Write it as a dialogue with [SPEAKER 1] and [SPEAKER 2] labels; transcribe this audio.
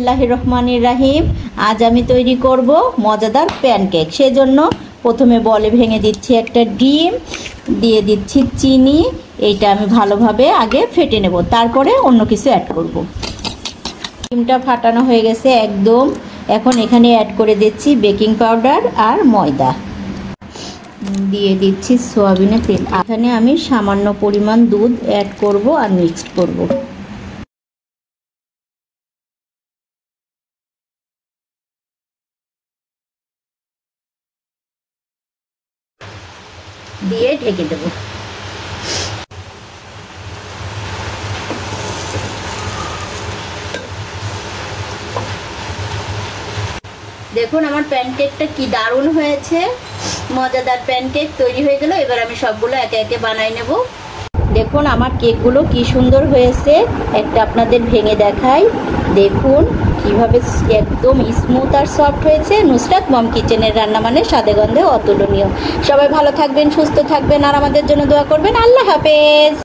[SPEAKER 1] বিসমিল্লাহির রহমানির রাহিম। আজ আমি তৈরি করব মজাদার প্যানকেক। সেজন্য প্রথমে বলে ভেঙে দিচ্ছি একটা ডিম, দিয়ে দিচ্ছি চিনি। এইটা আমি ভালোভাবে আগে ফেটে নেব, তারপরে অন্য কিছু অ্যাড করব। ডিমটা ফাটানো হয়ে গেছে একদম। এখন এখানে অ্যাড করে দিচ্ছি বেকিং পাউডার আর ময়দা, দিয়ে দিচ্ছি সয়াবিনের তেল। এখানে আমি সামান্য পরিমাণ দুধ অ্যাড করব আর মিক্সড করব। দিয়ে ঢেকে দেব। দেখুন আমার প্যানকেকটা কি দারুণ হয়েছে, মজাদার প্যানকেক তৈরি হয়ে গেল। এবার আমি সবগুলো একে একে বানাই নেব। দেখুন আমার কেকগুলো কি সুন্দর হয়েছে, একটা আপনাদের ভেঙে দেখাই। দেখুন কিভাবে একদম স্মুথ আর সফট হয়েছে। নুসরাত মম কিচেনের রান্না মানে স্বাদে গন্ধে অতুলনীয়। সবাই ভালো থাকবেন, সুস্থ থাকবেন আর আমাদের জন্য দোয়া করবেন। আল্লাহ হাফেজ।